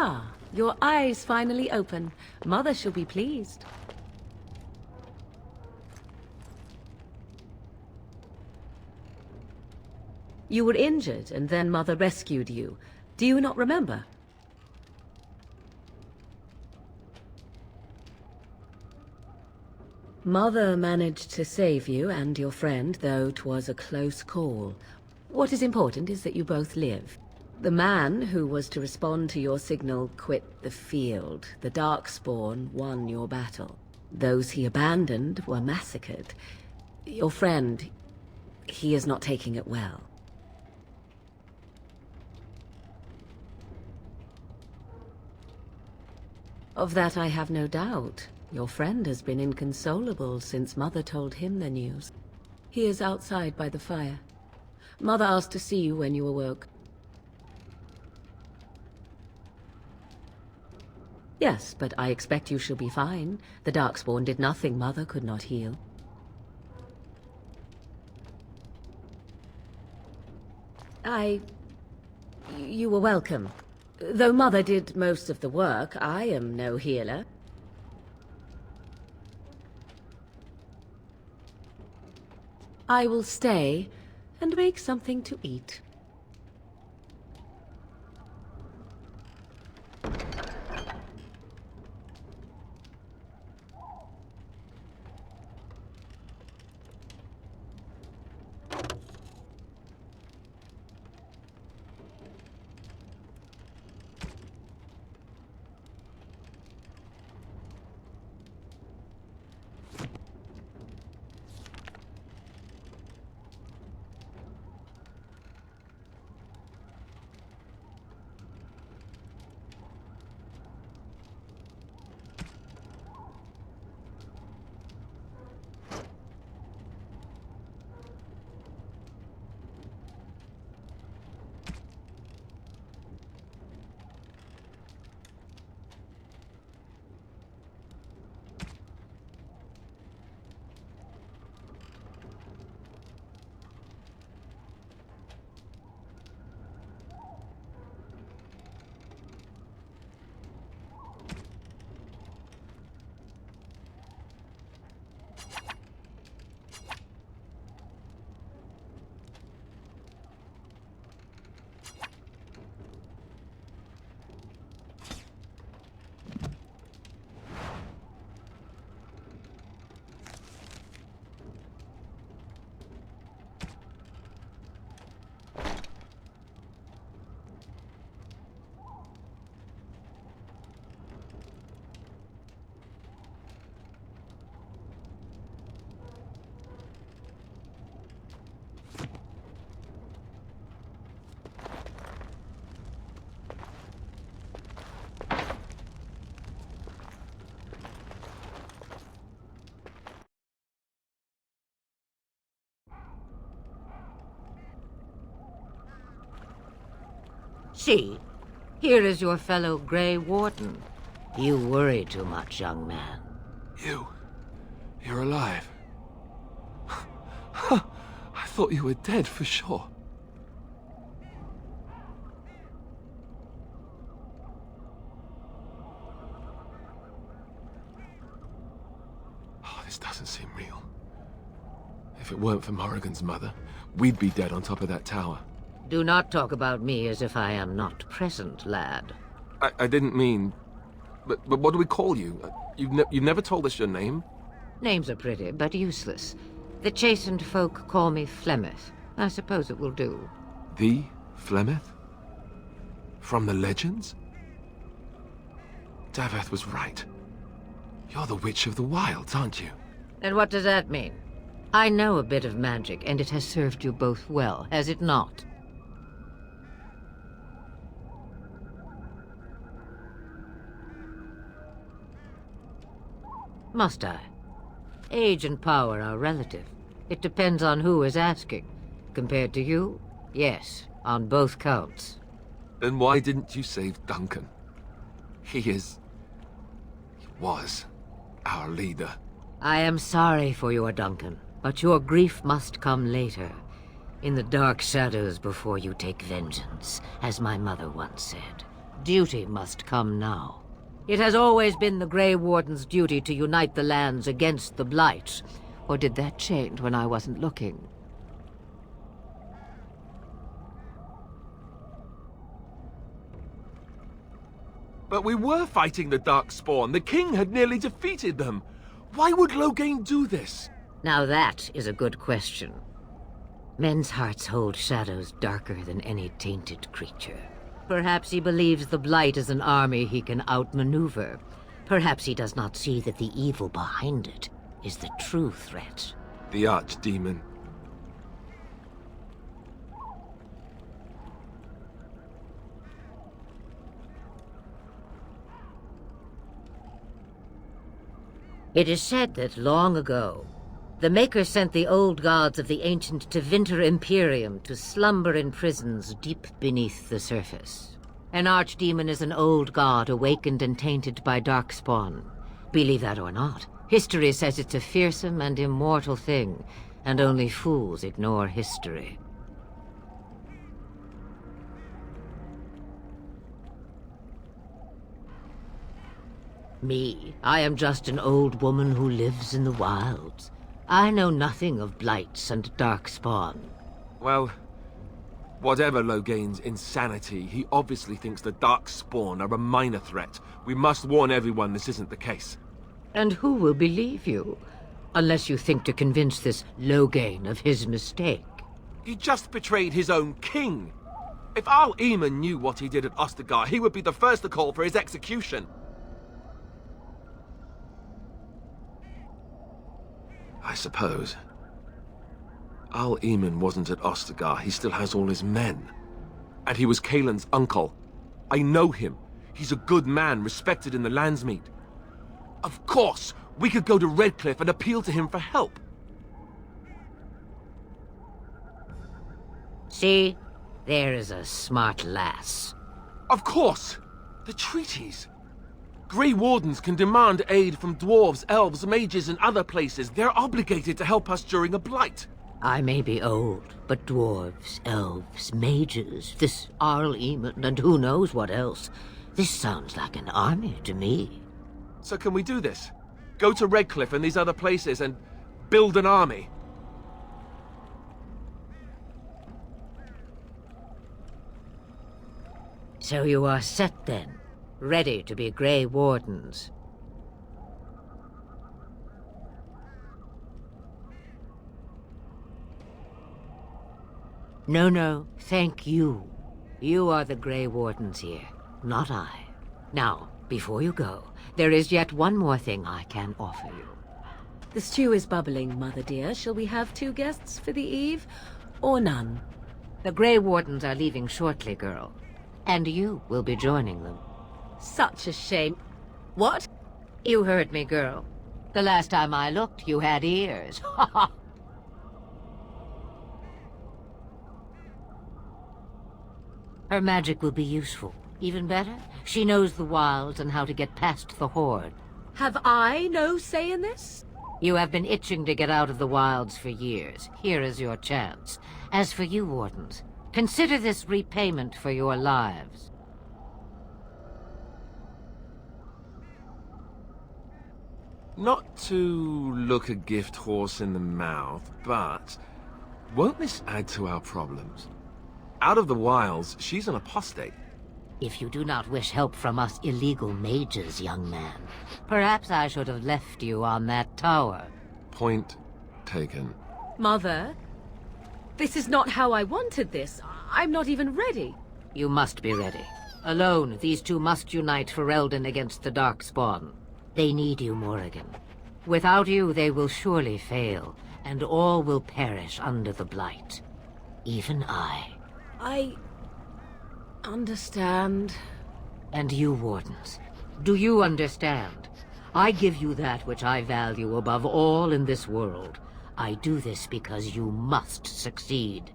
Ah, your eyes finally open. Mother shall be pleased. You were injured, and then Mother rescued you. Do you not remember? Mother managed to save you and your friend, though 'twas a close call. What is important is that you both live. The man who was to respond to your signal quit the field. The Darkspawn won your battle. Those he abandoned were massacred. Your friend, he is not taking it well. Of that I have no doubt. Your friend has been inconsolable since Mother told him the news. He is outside by the fire. Mother asked to see you when you awoke. Yes, but I expect you shall be fine. The Darkspawn did nothing Mother could not heal. You were welcome. Though Mother did most of the work, I am no healer. I will stay and make something to eat. See, here is your fellow Grey Warden. You worry too much, young man. You're alive. I thought you were dead for sure. Oh, this doesn't seem real. If it weren't for Morrigan's mother, we'd be dead on top of that tower. Do not talk about me as if I am not present, lad. I didn't mean... But what do we call you? You've never told us your name? Names are pretty, but useless. The chastened folk call me Flemeth. I suppose it will do. The Flemeth? From the legends? Daveth was right. You're the Witch of the Wilds, aren't you? And what does that mean? I know a bit of magic, and it has served you both well, has it not? Must I? Age and power are relative. It depends on who is asking. Compared to you, yes, on both counts. Then why didn't you save Duncan? He was our leader. I am sorry for your Duncan, but your grief must come later. In the dark shadows before you take vengeance, as my mother once said. Duty must come now. It has always been the Grey Warden's duty to unite the lands against the Blight. Or did that change when I wasn't looking? But we were fighting the Darkspawn. The king had nearly defeated them. Why would Loghain do this? Now that is a good question. Men's hearts hold shadows darker than any tainted creature. Perhaps he believes the Blight is an army he can outmaneuver. Perhaps he does not see that the evil behind it is the true threat. The Archdemon. It is said that long ago, the Maker sent the old gods of the ancient Tevinter Imperium to slumber in prisons deep beneath the surface. An archdemon is an old god awakened and tainted by Darkspawn. Believe that or not, history says it's a fearsome and immortal thing, and only fools ignore history. Me, I am just an old woman who lives in the wilds. I know nothing of blights and Darkspawn. Well, whatever Loghain's insanity, he obviously thinks the Darkspawn are a minor threat. We must warn everyone this isn't the case. And who will believe you? Unless you think to convince this Loghain of his mistake. He just betrayed his own king. If Arl Eamon knew what he did at Ostagar, he would be the first to call for his execution. I suppose. Arl Eamon wasn't at Ostagar. He still has all his men. And he was Kaelin's uncle. I know him. He's a good man, respected in the Landsmeet. Of course, we could go to Redcliffe and appeal to him for help. See? There is a smart lass. Of course! The treaties. Grey Wardens can demand aid from dwarves, elves, mages, and other places. They're obligated to help us during a blight. I may be old, but dwarves, elves, mages, this Arl Eamon, and who knows what else. This sounds like an army to me. So can we do this? Go to Redcliffe and these other places and build an army? So you are set then, ready to be Grey Wardens. No, thank you. You are the Grey Wardens here, not I. Now, before you go, there is yet one more thing I can offer you. The stew is bubbling, Mother dear. Shall we have 2 guests for the eve, or none? The Grey Wardens are leaving shortly, girl. And you will be joining them. Such a shame. What? You heard me, girl. The last time I looked, you had ears. Ha ha! Her magic will be useful. Even better, she knows the wilds and how to get past the Horde. Have I no say in this? You have been itching to get out of the wilds for years. Here is your chance. As for you, Wardens, consider this repayment for your lives. Not to look a gift horse in the mouth, but won't this add to our problems? Out of the wilds, she's an apostate. If you do not wish help from us illegal mages, young man, perhaps I should have left you on that tower. Point taken. Mother, this is not how I wanted this. I'm not even ready. You must be ready. Alone, these two must unite Ferelden against the Darkspawn. They need you, Morrigan. Without you, they will surely fail, and all will perish under the Blight. Even I. I understand. And you, Wardens, do you understand? I give you that which I value above all in this world. I do this because you must succeed.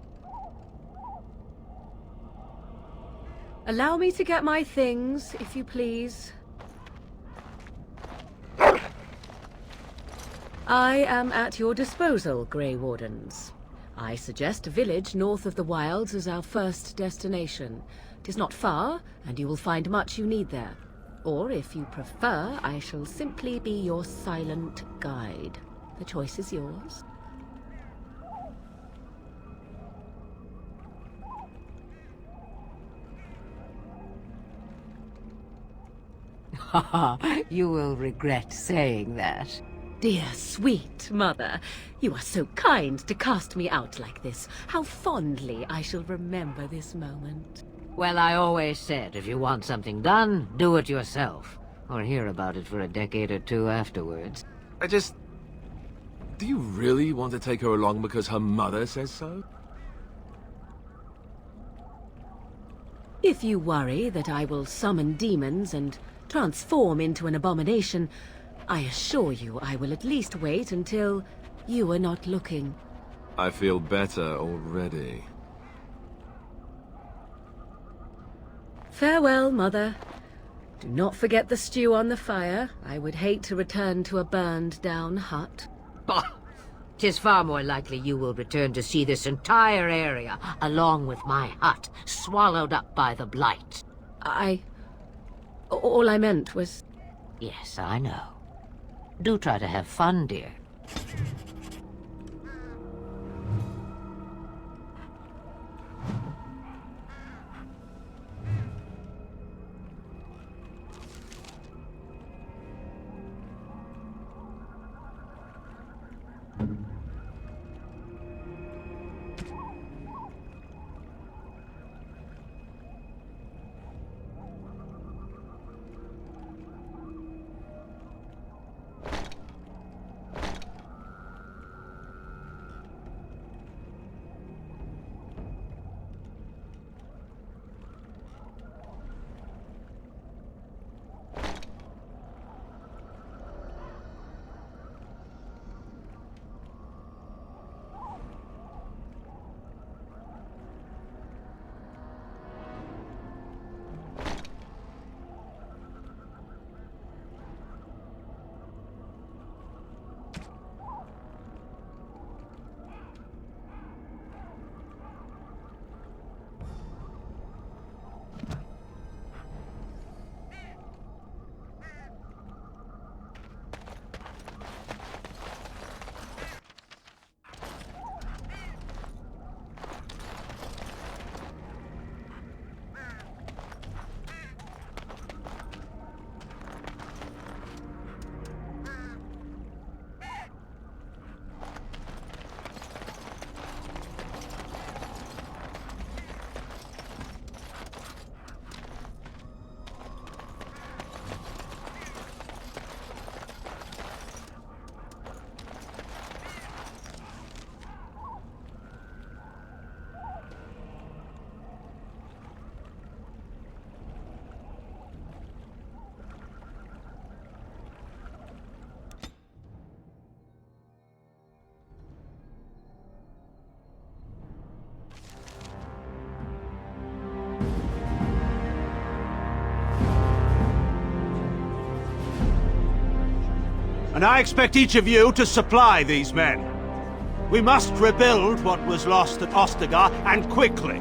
Allow me to get my things, if you please. I am at your disposal, Grey Wardens. I suggest a village north of the wilds as our first destination. 'Tis not far, and you will find much you need there. Or, if you prefer, I shall simply be your silent guide. The choice is yours. You will regret saying that. Dear, sweet mother, you are so kind to cast me out like this. How fondly I shall remember this moment. Well, I always said, if you want something done, do it yourself. Or hear about it for a decade or two afterwards. Do you really want to take her along because her mother says so? If you worry that I will summon demons and transform into an abomination, I assure you I will at least wait until you are not looking. I feel better already. Farewell, Mother. Do not forget the stew on the fire. I would hate to return to a burned-down hut. Bah! 'Tis far more likely you will return to see this entire area, along with my hut, swallowed up by the blight. All I meant was... Yes, I know. Do try to have fun, dear. And I expect each of you to supply these men. We must rebuild what was lost at Ostagar, and quickly.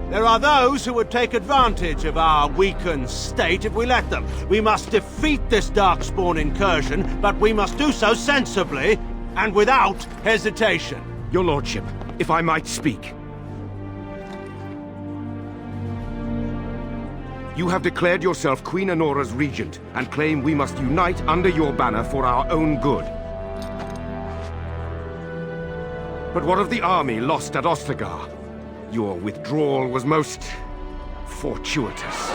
There are those who would take advantage of our weakened state if we let them. We must defeat this Darkspawn incursion, but we must do so sensibly and without hesitation. Your Lordship, if I might speak. You have declared yourself Queen Anora's regent, and claim we must unite under your banner for our own good. But what of the army lost at Ostagar? Your withdrawal was most fortuitous.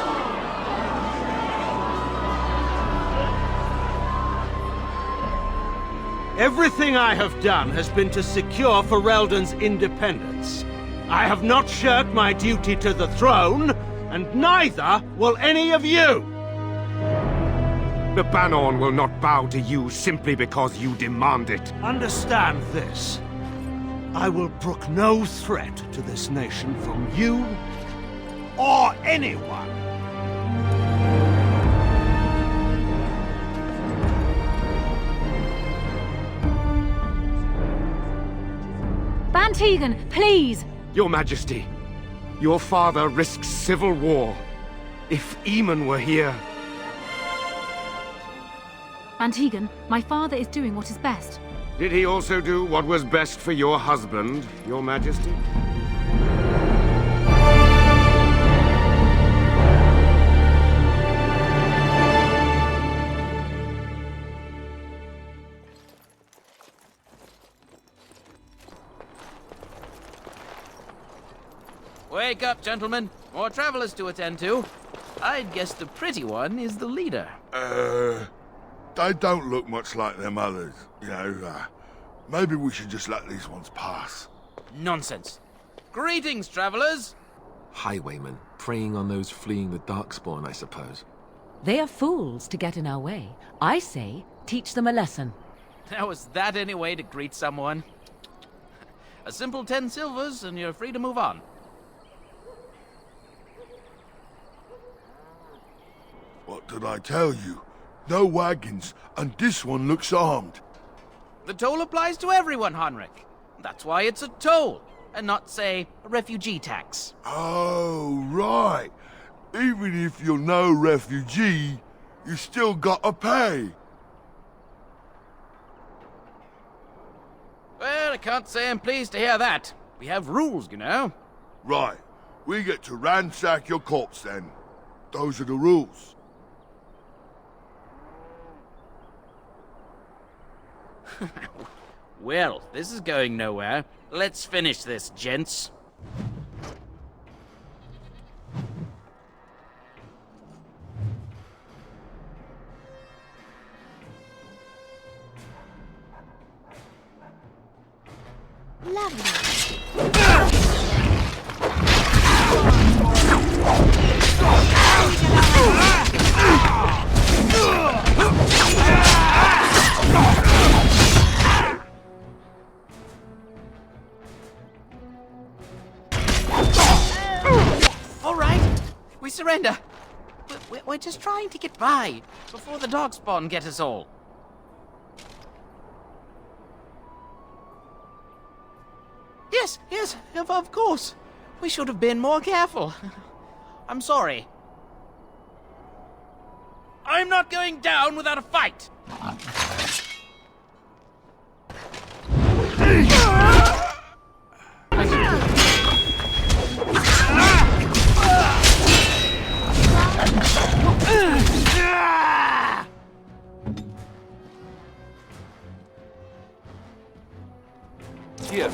Everything I have done has been to secure Ferelden's independence. I have not shirked my duty to the throne, and neither will any of you! The Banon will not bow to you simply because you demand it. Understand this. I will brook no threat to this nation from you or anyone. Antigon, please! Your Majesty, your father risks civil war. If Eamon were here... Antigon, my father is doing what is best. Did he also do what was best for your husband, your Majesty? Wake up, gentlemen. More travelers to attend to. I'd guess the pretty one is the leader. They don't look much like them others, you know. Maybe we should just let these ones pass. Nonsense. Greetings, travelers. Highwaymen, preying on those fleeing the Darkspawn, I suppose. They are fools to get in our way. I say, teach them a lesson. Now, is that any way to greet someone? A simple 10 silvers and you're free to move on. What did I tell you? No wagons, and this one looks armed. The toll applies to everyone, Heinrich. That's why it's a toll, and not, say, a refugee tax. Oh, right. Even if you're no refugee, you still gotta pay. Well, I can't say I'm pleased to hear that. We have rules, you know. Right. We get to ransack your corpse then. Those are the rules. Well, this is going nowhere. Let's finish this, gents. All right, we surrender. We're just trying to get by before the Darkspawn get us all. Yes, of course. We should have been more careful. I'm sorry. I'm not going down without a fight! Here.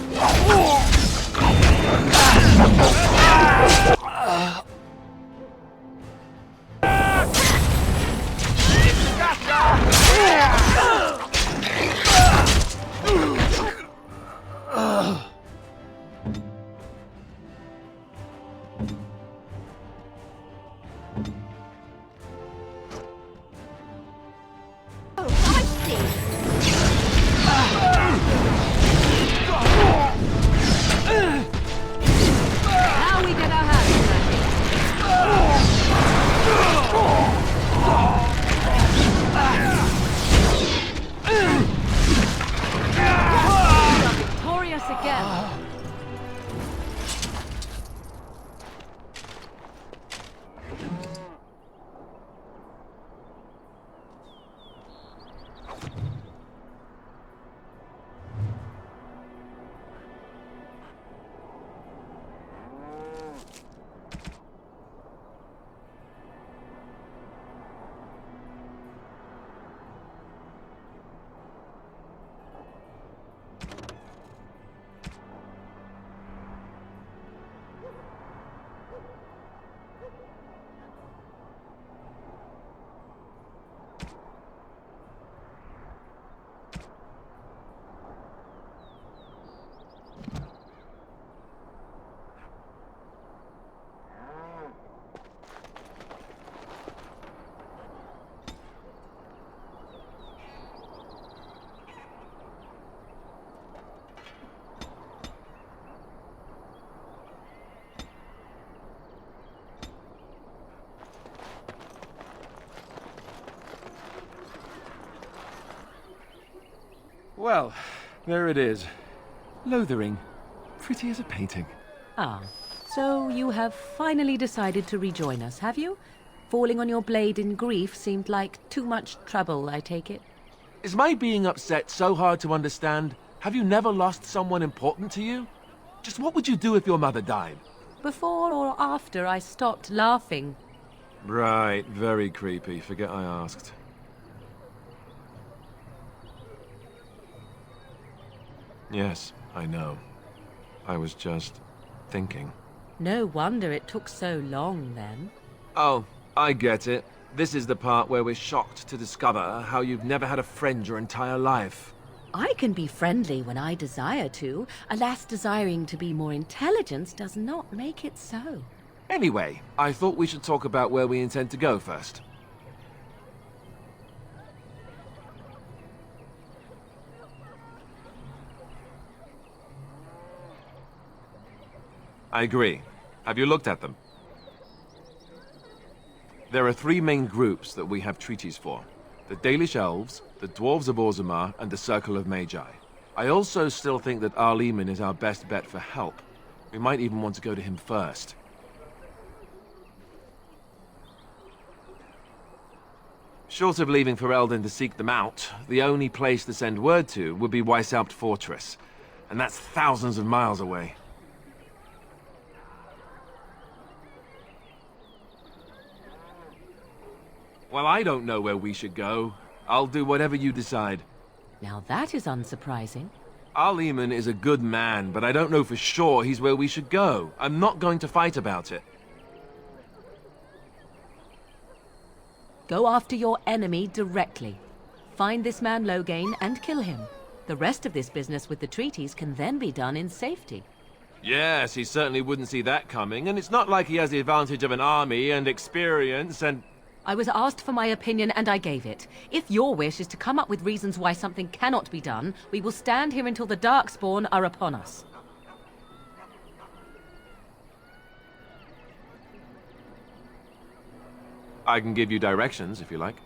Well, there it is. Lothering. pretty as a painting. Ah, so you have finally decided to rejoin us, have you? Falling on your blade in grief seemed like too much trouble, I take it. Is my being upset so hard to understand? Have you never lost someone important to you? Just what would you do if your mother died? Before or after I stopped laughing? Right, very creepy. Forget I asked. Yes, I know. I was just thinking. No wonder it took so long, then. Oh, I get it. This is the part where we're shocked to discover how you've never had a friend your entire life. I can be friendly when I desire to. Alas, desiring to be more intelligent does not make it so. Anyway, I thought we should talk about where we intend to go first. I agree. Have you looked at them? There are 3 main groups that we have treaties for. The Dalish Elves, the Dwarves of Orzammar, and the Circle of Magi. I also still think that Arleman is our best bet for help. We might even want to go to him first. Short of leaving Ferelden to seek them out, the only place to send word to would be Weishaupt Fortress. And that's thousands of miles away. Well, I don't know where we should go. I'll do whatever you decide. Now that is unsurprising. Arleman is a good man, but I don't know for sure he's where we should go. I'm not going to fight about it. Go after your enemy directly. Find this man Loghain and kill him. The rest of this business with the treaties can then be done in safety. Yes, he certainly wouldn't see that coming, and it's not like he has the advantage of an army and experience and... I was asked for my opinion and I gave it. If your wish is to come up with reasons why something cannot be done, we will stand here until the Darkspawn are upon us. I can give you directions, if you like.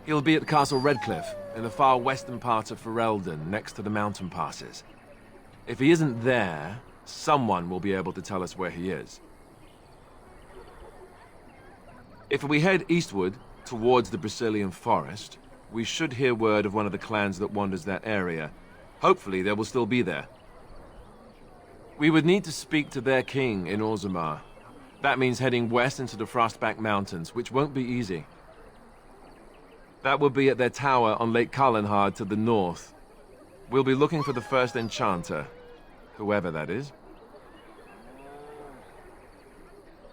He'll be at Castle Redcliffe, in the far western part of Ferelden, next to the mountain passes. If he isn't there, someone will be able to tell us where he is. If we head eastward, towards the Brazilian forest, we should hear word of one of the clans that wanders that area. Hopefully they will still be there. We would need to speak to their king in Orzammar. That means heading west into the Frostback Mountains, which won't be easy. That will be at their tower on Lake Kalenhard to the north. We'll be looking for the first enchanter, whoever that is.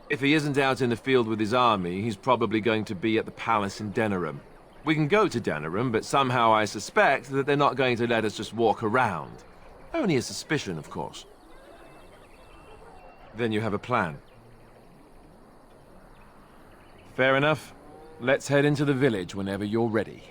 If he isn't out in the field with his army, he's probably going to be at the palace in Denerim. We can go to Denerim, but somehow I suspect that they're not going to let us just walk around. Only a suspicion, of course. Then you have a plan. Fair enough. Let's head into the village whenever you're ready.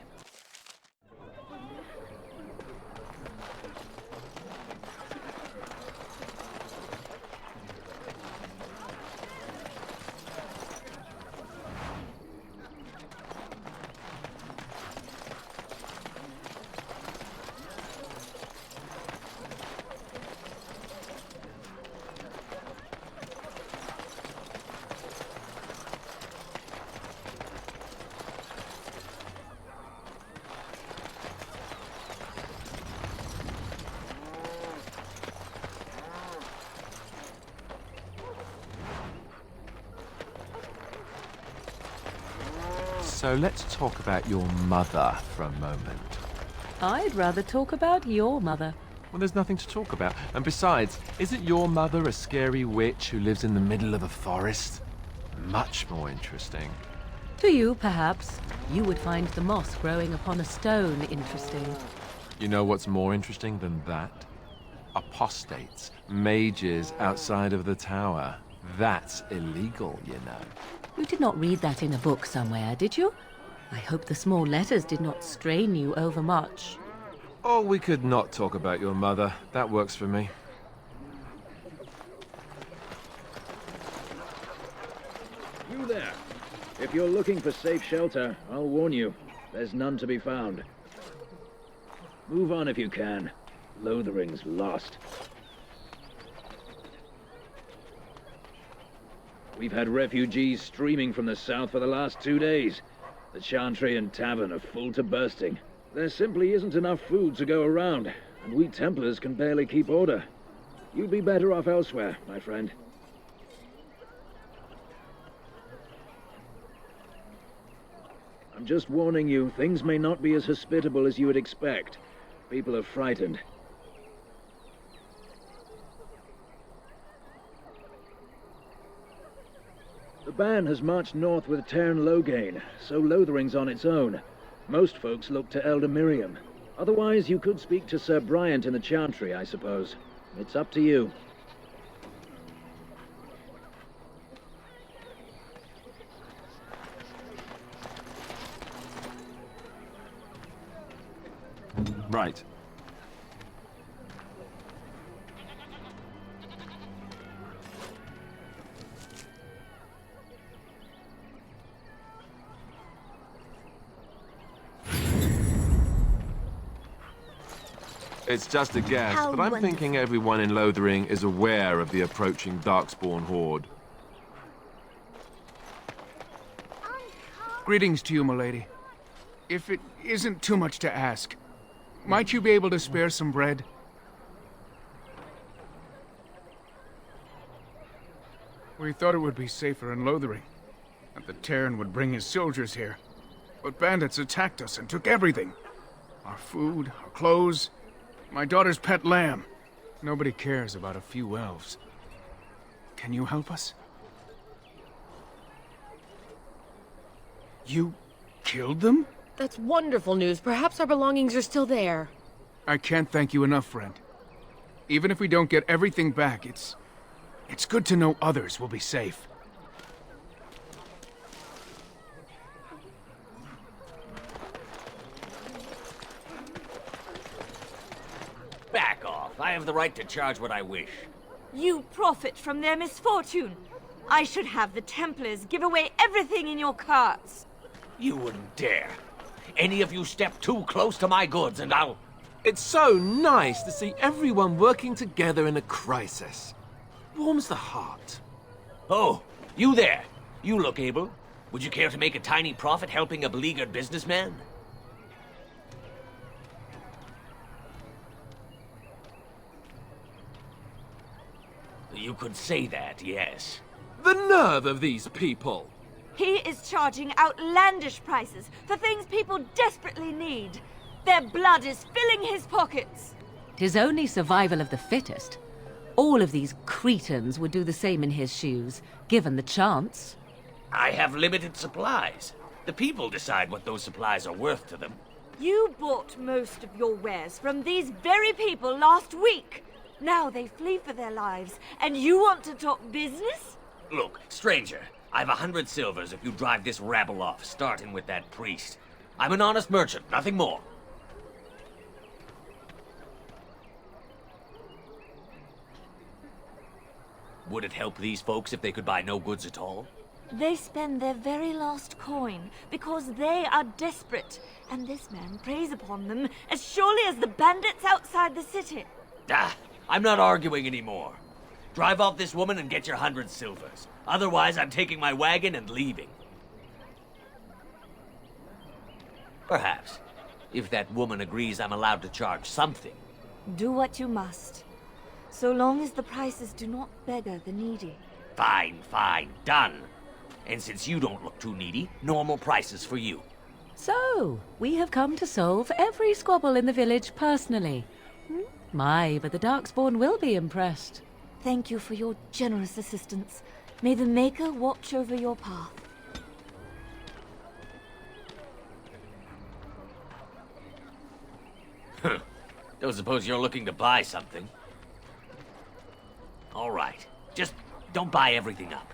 So let's talk about your mother for a moment. I'd rather talk about your mother. Well, there's nothing to talk about. And besides, isn't your mother a scary witch who lives in the middle of a forest? Much more interesting. To you, perhaps. You would find the moss growing upon a stone interesting. You know what's more interesting than that? Apostates, mages outside of the tower. That's illegal, you know. You did not read that in a book somewhere, did you? I hope the small letters did not strain you overmuch. Oh, we could not talk about your mother. That works for me. You there. If you're looking for safe shelter, I'll warn you. There's none to be found. Move on if you can. Lothering's lost. We've had refugees streaming from the south for the last 2 days. The Chantry and Tavern are full to bursting. There simply isn't enough food to go around, and we Templars can barely keep order. You'd be better off elsewhere, my friend. I'm just warning you, things may not be as hospitable as you would expect. People are frightened. The band has marched north with Cairn Logain, so Lothering's on its own. Most folks look to Elder Miriam. Otherwise, you could speak to Sir Bryant in the Chantry, I suppose. It's up to you. Right. It's just a guess, but I'm thinking everyone in Lothering is aware of the approaching Darkspawn horde. Greetings to you, milady. If it isn't too much to ask, might you be able to spare some bread? We thought it would be safer in Lothering, that the Terran would bring his soldiers here. But bandits attacked us and took everything. Our food, our clothes, my daughter's pet lamb. Nobody cares about a few elves. Can you help us? You killed them? That's wonderful news. Perhaps our belongings are still there. I can't thank you enough, friend. Even if we don't get everything back, it's good to know others will be safe. Back off. I have the right to charge what I wish. You profit from their misfortune. I should have the Templars give away everything in your carts. You wouldn't dare. Any of you step too close to my goods and I'll... It's so nice to see everyone working together in a crisis. Warms the heart. Oh, you there. You look able. Would you care to make a tiny profit helping a beleaguered businessman? You could say that, yes. The nerve of these people! He is charging outlandish prices for things people desperately need. Their blood is filling his pockets. 'Tis only survival of the fittest. All of these cretins would do the same in his shoes, given the chance. I have limited supplies. The people decide what those supplies are worth to them. You bought most of your wares from these very people last week. Now they flee for their lives, and you want to talk business? Look, stranger, I've 100 silvers if you drive this rabble off, starting with that priest. I'm an honest merchant, nothing more. Would it help these folks if they could buy no goods at all? They spend their very last coin because they are desperate, and this man preys upon them as surely as the bandits outside the city. Ah, I'm not arguing anymore. Drive off this woman and get your 100 silvers. Otherwise, I'm taking my wagon and leaving. Perhaps, if that woman agrees I'm allowed to charge something. Do what you must, so long as the prices do not beggar the needy. Fine, fine, done. And since you don't look too needy, normal prices for you. So, we have come to solve every squabble in the village personally. My, but the Darkspawn will be impressed. Thank you for your generous assistance. May the Maker watch over your path. Don't suppose you're looking to buy something. All right, just don't buy everything up.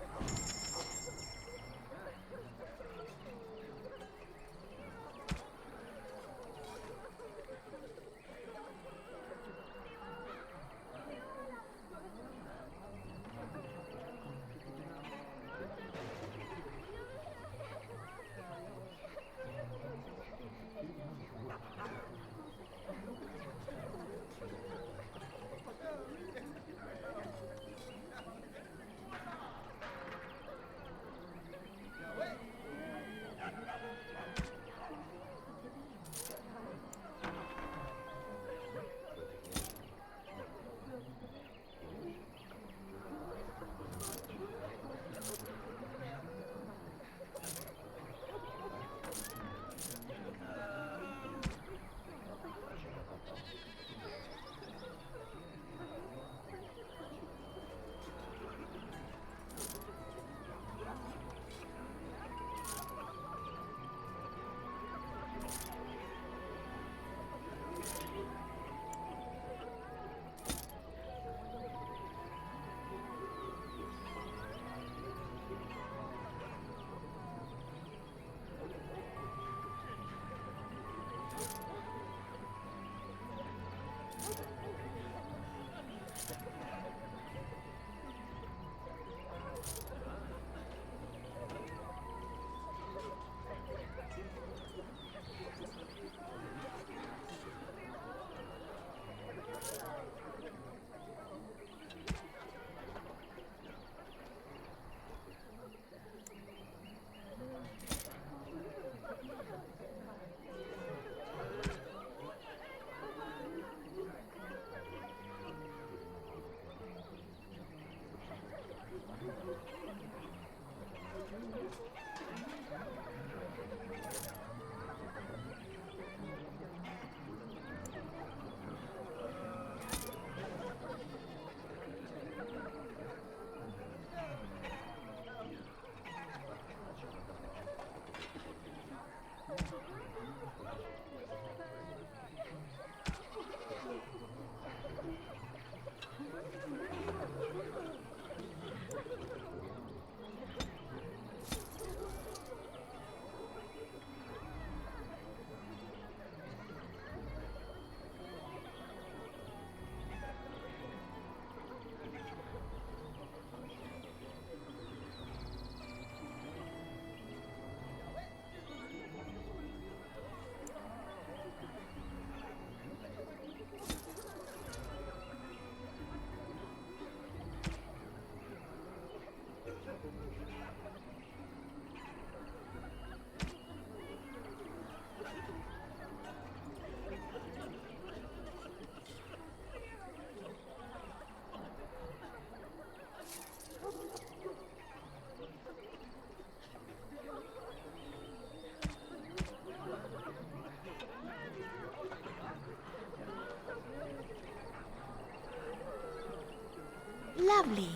lovely.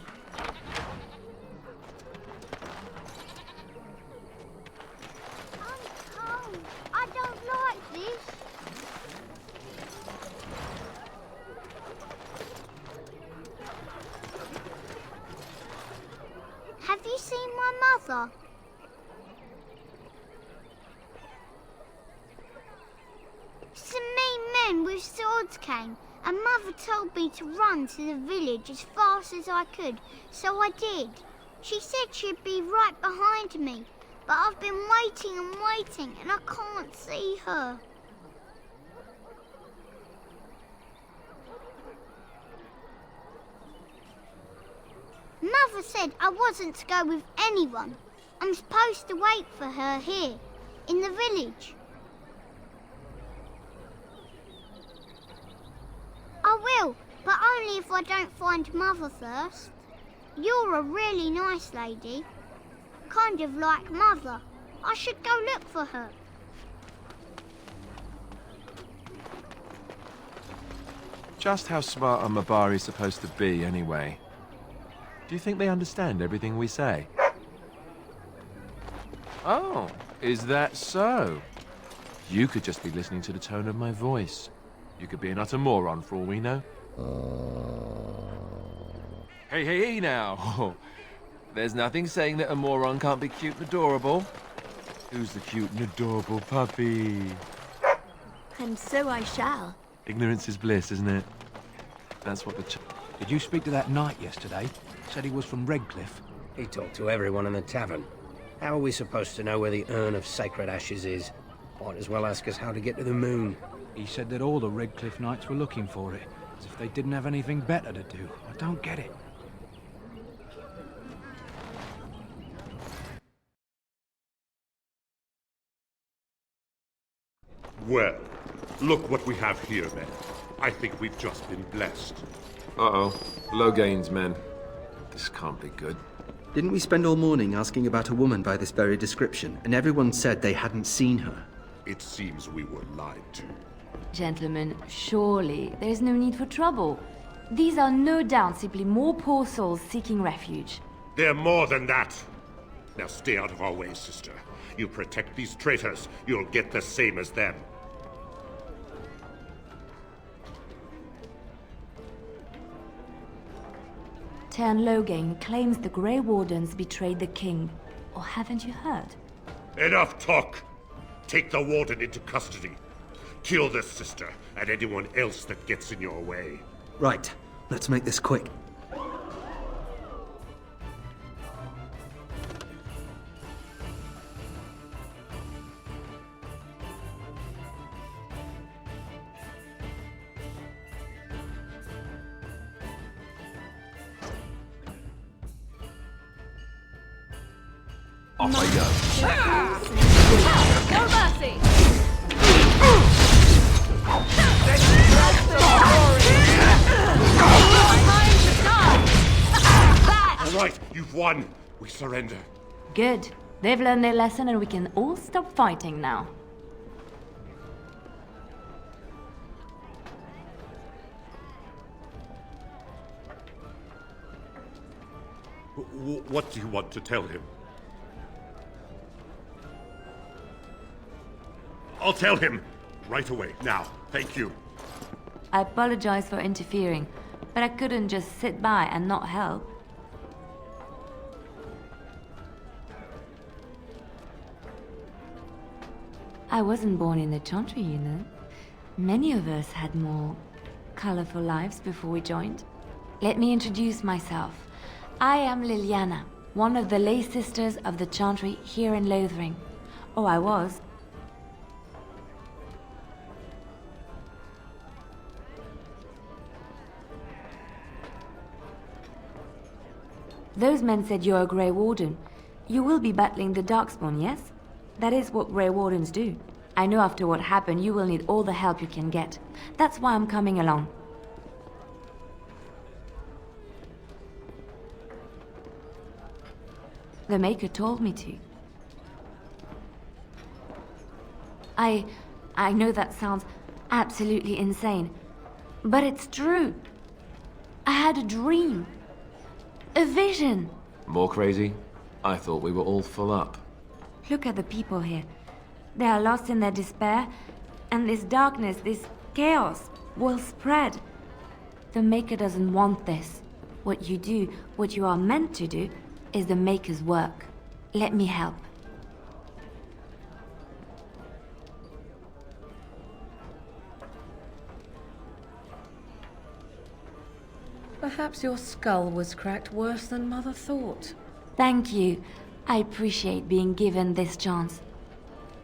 I don't like this. Have you seen my mother? Some mean men with swords came, and Mother told me to run to the village as fast as I could, so I did. She said she'd be right behind me, but I've been waiting and waiting, and I can't see her. Mother said I wasn't to go with anyone. I'm supposed to wait for her here, in the village. I will, but only if I don't find Mother first. You're a really nice lady. Kind of like Mother. I should go look for her. Just how smart are Mabari supposed to be, anyway? Do you think they understand everything we say? Oh, is that so? You could just be listening to the tone of my voice. You could be an utter moron for all we know. Hey now! There's nothing saying that a moron can't be cute and adorable. Who's the cute and adorable puppy? And so I shall. Ignorance is bliss, isn't it? That's what the Did you speak to that knight yesterday? Said he was from Redcliffe. He talked to everyone in the tavern. How are we supposed to know where the urn of sacred ashes is? Might as well ask us how to get to the moon. He said that all the Redcliffe knights were looking for it, as if they didn't have anything better to do. I don't get it. Well, look what we have here, men. I think we've just been blessed. Uh-oh. Low gains, men. This can't be good. Didn't we spend all morning asking about a woman by this very description, and everyone said they hadn't seen her? It seems we were lied to. Gentlemen, surely there's no need for trouble. These are no doubt simply more poor souls seeking refuge. They're more than that. Now stay out of our way, sister. You protect these traitors, you'll get the same as them. Tern Logain claims the Grey Wardens betrayed the king. Or haven't you heard? Enough talk! Take the warden into custody. Kill this sister and anyone else that gets in your way. Right. Let's make this quick. Off I go. No mercy! All right, you've won. We surrender. Good. They've learned their lesson and we can all stop fighting now. What do you want to tell him? I'll tell him! Right away, now. Thank you. I apologize for interfering, but I couldn't just sit by and not help. I wasn't born in the Chantry, you know. Many of us had more colorful lives before we joined. Let me introduce myself. I am Liliana, one of the lay sisters of the Chantry here in Lothering. Oh, I was. Those men said you're a Grey Warden. You will be battling the Darkspawn, yes? That is what Grey Wardens do. I know after what happened, you will need all the help you can get. That's why I'm coming along. The Maker told me to. I know that sounds absolutely insane, but it's true. I had a dream. A vision! More crazy? I thought we were all full up. Look at the people here. They are lost in their despair, and this darkness, this chaos, will spread. The Maker doesn't want this. What you do, what you are meant to do, is the Maker's work. Let me help. Perhaps your skull was cracked worse than Mother thought. Thank you. I appreciate being given this chance.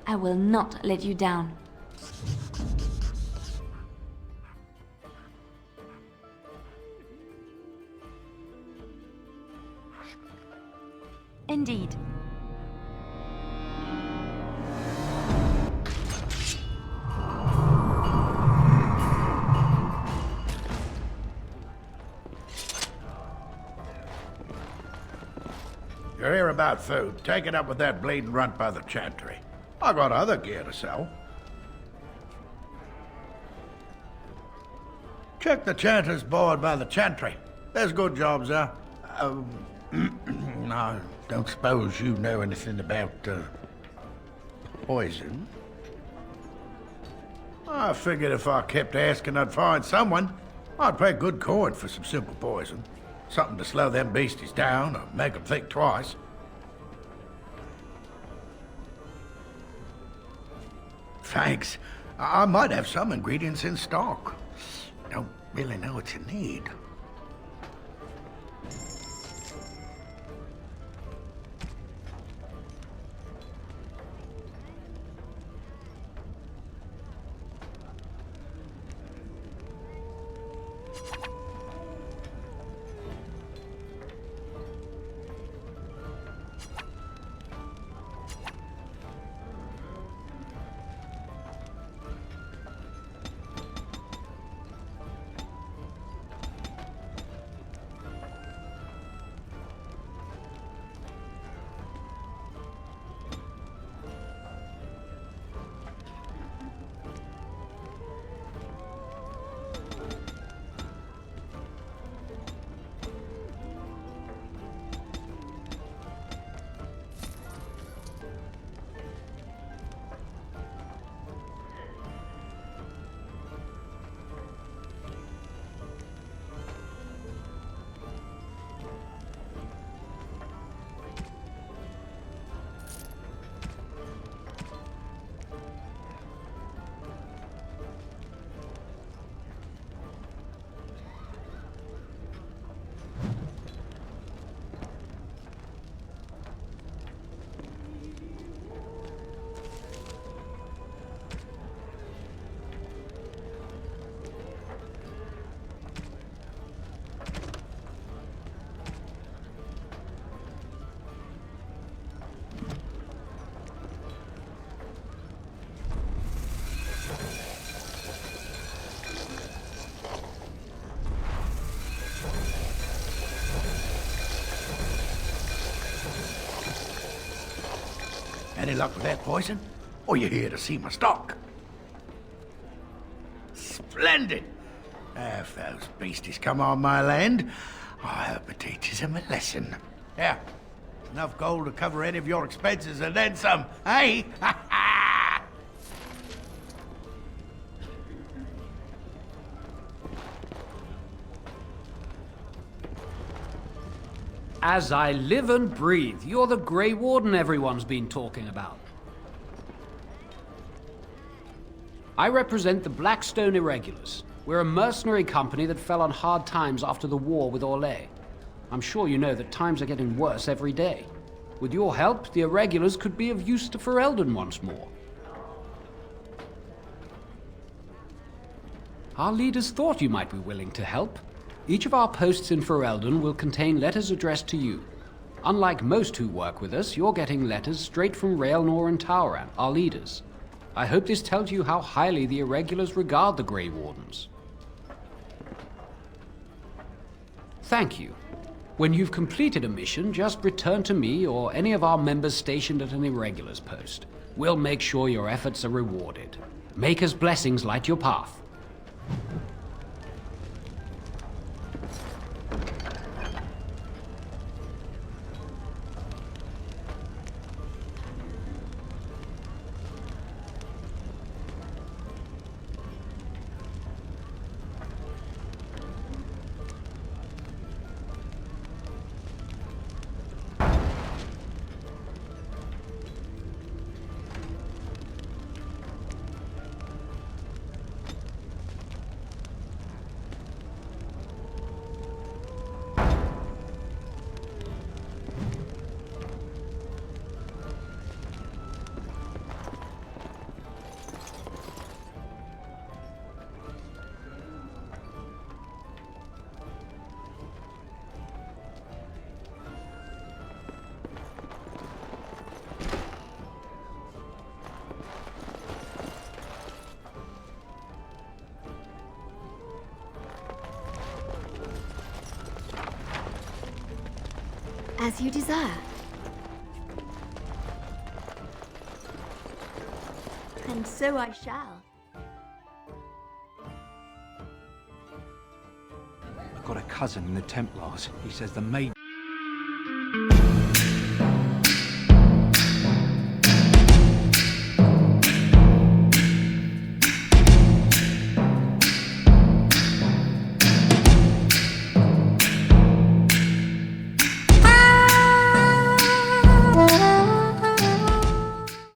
I will not let you down. Indeed. You're here about food. Take it up with that bleeding runt by the chantry. I got other gear to sell. Check the chanter's board by the chantry. There's good jobs there. I don't suppose you know anything about, poison? I figured if I kept asking, I'd find someone. I'd pay good coin for some simple poison. Something to slow them beasties down or make them think twice. Thanks. I might have some ingredients in stock. Don't really know what you need. Any luck with that poison? Or you here to see my stock? Splendid! If those beasties come on my land, I hope it teaches them a lesson. Yeah, enough gold to cover any of your expenses and then some, hey? As I live and breathe, you're the Grey Warden everyone's been talking about. I represent the Blackstone Irregulars. We're a mercenary company that fell on hard times after the war with Orlais. I'm sure you know that times are getting worse every day. With your help, the Irregulars could be of use to Ferelden once more. Our leaders thought you might be willing to help. Each of our posts in Ferelden will contain letters addressed to you. Unlike most who work with us, you're getting letters straight from Raelnor and Tauran, our leaders. I hope this tells you how highly the Irregulars regard the Grey Wardens. Thank you. When you've completed a mission, just return to me or any of our members stationed at an Irregulars post. We'll make sure your efforts are rewarded. Maker's blessings light your path. As you desire. And so I shall. I've got a cousin in the Templars. He says the maid...